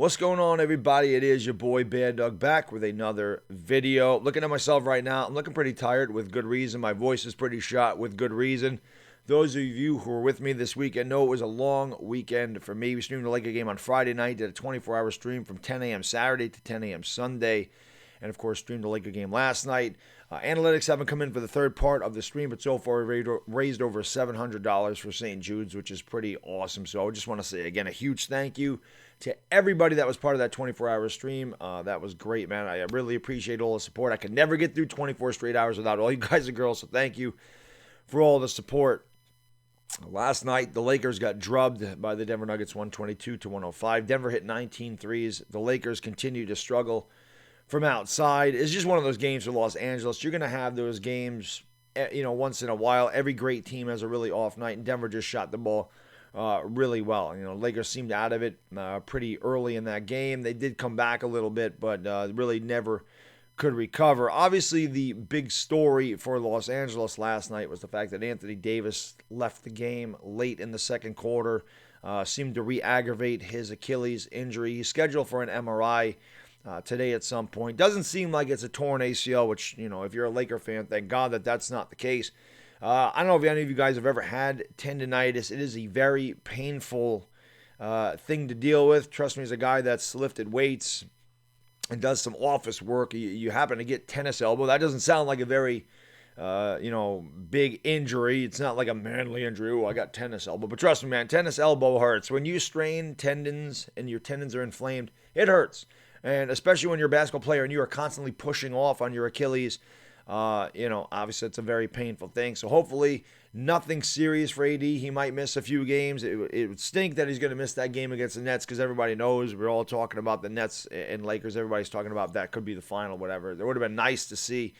What's going on, everybody? It is your boy Baddog back with another video. Looking at myself right now, I'm looking pretty tired with good reason. My voice is pretty shot with good reason. Those of you who were with me this weekend know it was a long weekend for me. We streamed the Laker game on Friday night, did a 24-hour stream from 10 a.m. Saturday to 10 a.m. Sunday, and of course streamed the Laker game last night. Analytics haven't come in for the third part of the stream, but so far we raised over $700 for St. Jude's, which is pretty awesome. So I just want to say, again, a huge thank you to everybody that was part of that 24-hour stream. That was great, man. I really appreciate all the support. I could never get through 24 straight hours without all you guys and girls, so thank you for all the support. Last night, the Lakers got drubbed by the Denver Nuggets 122-105. Denver hit 19 threes. The Lakers continue to struggle from outside. It's just one of those games for Los Angeles. You're going to have those games, once in a while. Every great team has a really off night, and Denver just shot the ball really well. Lakers seemed out of it pretty early in that game. They did come back a little bit, but really never could recover. Obviously, the big story for Los Angeles last night was the fact that Anthony Davis left the game late in the second quarter, seemed to re-aggravate his Achilles injury. He's scheduled for an MRI today at some point. Doesn't seem like it's a torn ACL, which, if you're a Laker fan, thank God that that's not the case. I don't know if any of you guys have ever had tendonitis. It is a very painful thing to deal with. Trust me, as a guy that's lifted weights and does some office work, you happen to get tennis elbow. That doesn't sound like a very, big injury. It's not like a manly injury. Oh, I got tennis elbow. But trust me, man, tennis elbow hurts. When you strain tendons and your tendons are inflamed, it hurts. And especially when you're a basketball player and you are constantly pushing off on your Achilles, obviously it's a very painful thing. So hopefully nothing serious for AD. He might miss a few games. It would stink that he's going to miss that game against the Nets because everybody knows we're all talking about the Nets and Lakers. Everybody's talking about that could be the final, whatever. It would have been nice to see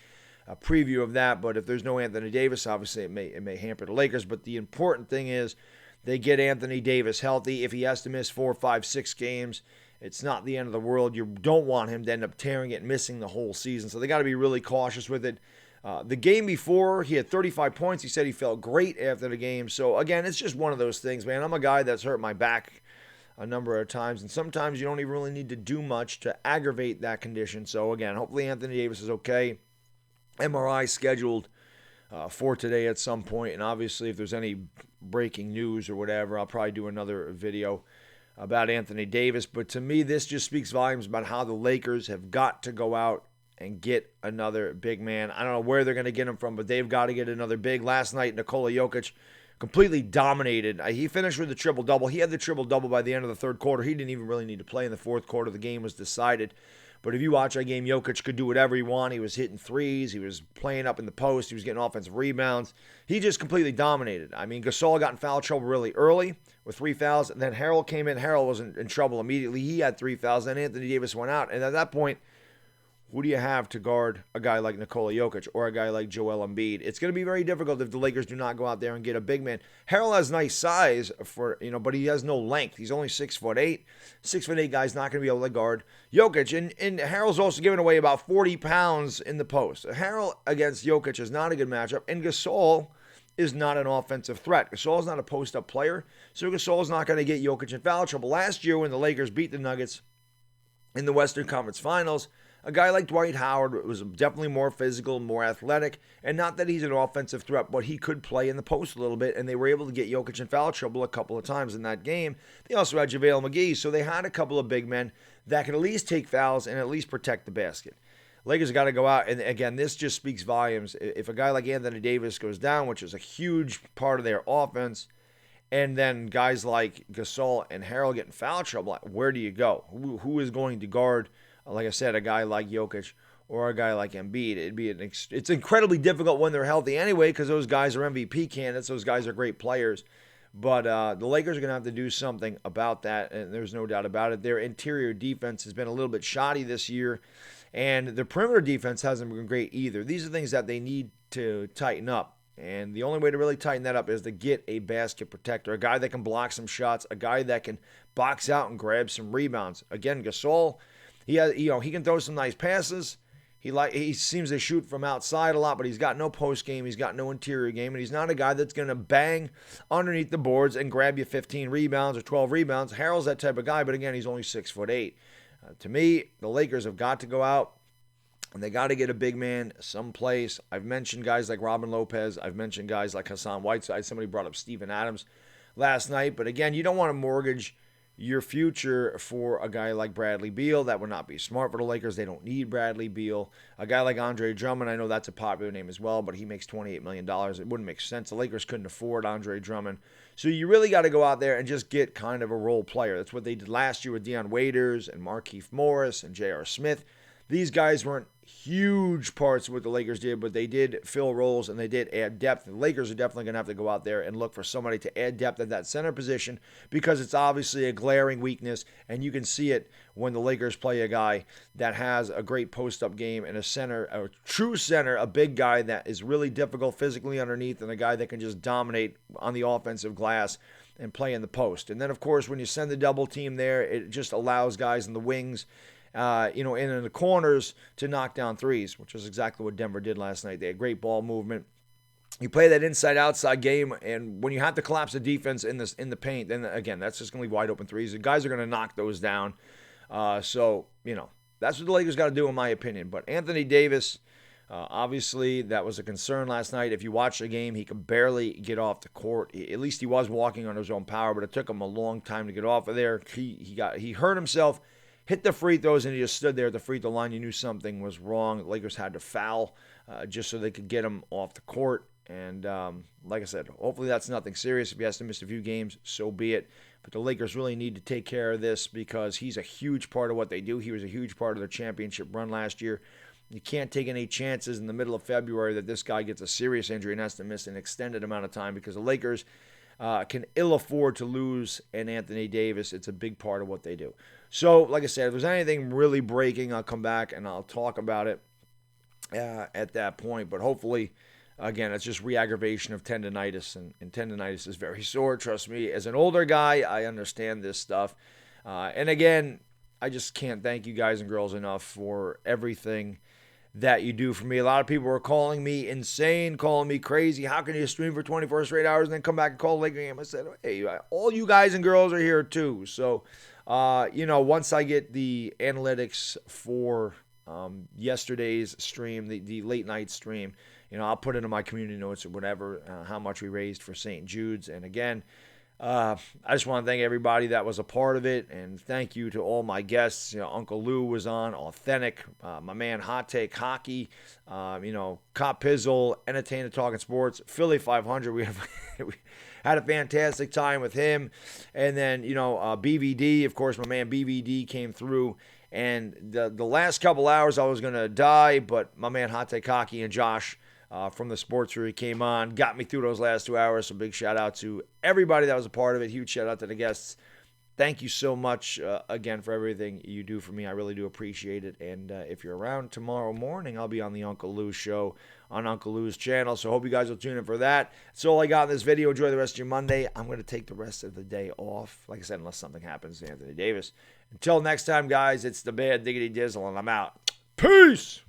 a preview of that, but if there's no Anthony Davis, obviously it may hamper the Lakers. But the important thing is they get Anthony Davis healthy. If he has to miss 4, 5, 6 games, it's not the end of the world. You don't want him to end up tearing it and missing the whole season. So they got to be really cautious with it. The game before, he had 35 points. He said he felt great after the game. So, again, it's just one of those things, man. I'm a guy that's hurt my back a number of times, and sometimes you don't even really need to do much to aggravate that condition. So, again, hopefully Anthony Davis is okay. MRI scheduled for today at some point, and obviously if there's any breaking news or whatever, I'll probably do another video about Anthony Davis. But to me, this just speaks volumes about how the Lakers have got to go out and get another big man. I don't know where they're going to get him from, but they've got to get another big. Last night, Nikola Jokic completely dominated. He finished with a triple-double. He had the triple-double by the end of the third quarter. He didn't even really need to play in the fourth quarter. The game was decided. But if you watch that game, Jokic could do whatever he wanted. He was hitting threes. He was playing up in the post. He was getting offensive rebounds. He just completely dominated. I mean, Gasol got in foul trouble really early with 3 fouls. And then Harrell came in. Harrell was in trouble immediately. He had 3 fouls. Then Anthony Davis went out. And at that point, who do you have to guard a guy like Nikola Jokic or a guy like Joel Embiid? It's going to be very difficult if the Lakers do not go out there and get a big man. Harrell has nice size but he has no length. He's only 6'8". 6'8" guy's not going to be able to guard Jokic. And Harrell's also giving away about 40 pounds in the post. Harrell against Jokic is not a good matchup. And Gasol is not an offensive threat. Gasol's not a post-up player. So Gasol's not going to get Jokic in foul trouble. Last year when the Lakers beat the Nuggets in the Western Conference Finals, a guy like Dwight Howard was definitely more physical, more athletic, and not that he's an offensive threat, but he could play in the post a little bit, and they were able to get Jokic in foul trouble a couple of times in that game. They also had JaVale McGee, so they had a couple of big men that could at least take fouls and at least protect the basket. Lakers got to go out, and again, this just speaks volumes. If a guy like Anthony Davis goes down, which is a huge part of their offense, and then guys like Gasol and Harrell get in foul trouble, where do you go? Who is going to guard, like I said, a guy like Jokic or a guy like Embiid? It's incredibly difficult when they're healthy anyway because those guys are MVP candidates. Those guys are great players. But the Lakers are going to have to do something about that, and there's no doubt about it. Their interior defense has been a little bit shoddy this year, and their perimeter defense hasn't been great either. These are things that they need to tighten up. And the only way to really tighten that up is to get a basket protector, a guy that can block some shots, a guy that can box out and grab some rebounds. Again, Gasol, he can throw some nice passes. He seems to shoot from outside a lot, but he's got no post game. He's got no interior game, and he's not a guy that's going to bang underneath the boards and grab you 15 rebounds or 12 rebounds. Harrell's that type of guy, but again, he's only 6'8". To me, the Lakers have got to go out and they got to get a big man someplace. I've mentioned guys like Robin Lopez. I've mentioned guys like Hassan Whiteside. Somebody brought up Steven Adams last night, but again, you don't want to mortgage your future for a guy like Bradley Beal. That would not be smart for the Lakers. They don't need Bradley Beal. A guy like Andre Drummond, I know that's a popular name as well, but he makes $28 million. It wouldn't make sense. The Lakers couldn't afford Andre Drummond. So you really got to go out there and just get kind of a role player. That's what they did last year with Deion Waiters and Markieff Morris and J.R. Smith. These guys weren't huge parts of what the Lakers did, but they did fill roles and they did add depth. The Lakers are definitely going to have to go out there and look for somebody to add depth at that center position because it's obviously a glaring weakness, and you can see it when the Lakers play a guy that has a great post-up game and a center, a true center, a big guy that is really difficult physically underneath and a guy that can just dominate on the offensive glass and play in the post. And then, of course, when you send the double team there, it just allows guys in the wings in the corners to knock down threes, which is exactly what Denver did last night. They had great ball movement. You play that inside-outside game, and when you have to collapse the defense in the paint, then again, that's just going to leave wide open threes. The guys are going to knock those down. So that's what the Lakers got to do, in my opinion. But Anthony Davis, obviously, that was a concern last night. If you watch the game, he could barely get off the court. At least he was walking on his own power, but it took him a long time to get off of there. He hurt himself. Hit the free throws, and he just stood there at the free throw line. You knew something was wrong. The Lakers had to foul just so they could get him off the court. And like I said, hopefully that's nothing serious. If he has to miss a few games, so be it. But the Lakers really need to take care of this because he's a huge part of what they do. He was a huge part of their championship run last year. You can't take any chances in the middle of February that this guy gets a serious injury and has to miss an extended amount of time because the Lakers can ill afford to lose an Anthony Davis. It's a big part of what they do. So, like I said, if there's anything really breaking, I'll come back and I'll talk about it at that point. But hopefully, again, it's just re-aggravation of tendonitis. And tendonitis is very sore. Trust me, as an older guy, I understand this stuff. And again, I just can't thank you guys and girls enough for everything that you do for me. A lot of people were calling me insane, calling me crazy. How can you stream for 24 straight hours and then come back and call a Laker game? I said, hey, all you guys and girls are here too. So, once I get the analytics for yesterday's stream, the late night stream, I'll put into my community notes or whatever how much we raised for St. Jude's. And again, I just want to thank everybody that was a part of it, and thank you to all my guests. Uncle Lou was on, Authentic, my man Hot Take Hockey, Cop Pizzle, Entertainer Talking Sports, Philly 500. We had a fantastic time with him, and then BVD, of course, my man BVD came through. And the last couple hours I was gonna die, but my man Hot Take Hockey and Josh from the Sports Where he came on, got me through those last 2 hours. So big shout out to everybody that was a part of it. Huge shout out to the guests. Thank you so much again for everything you do for me. I really do appreciate it. And if you're around tomorrow morning, I'll be on the Uncle Lou show on Uncle Lou's channel. So hope you guys will tune in for that. That's all I got in this video. Enjoy the rest of your Monday. I'm going to take the rest of the day off. Like I said, unless something happens to Anthony Davis. Until next time, guys, it's the Bad Diggity Dizzle, and I'm out. Peace!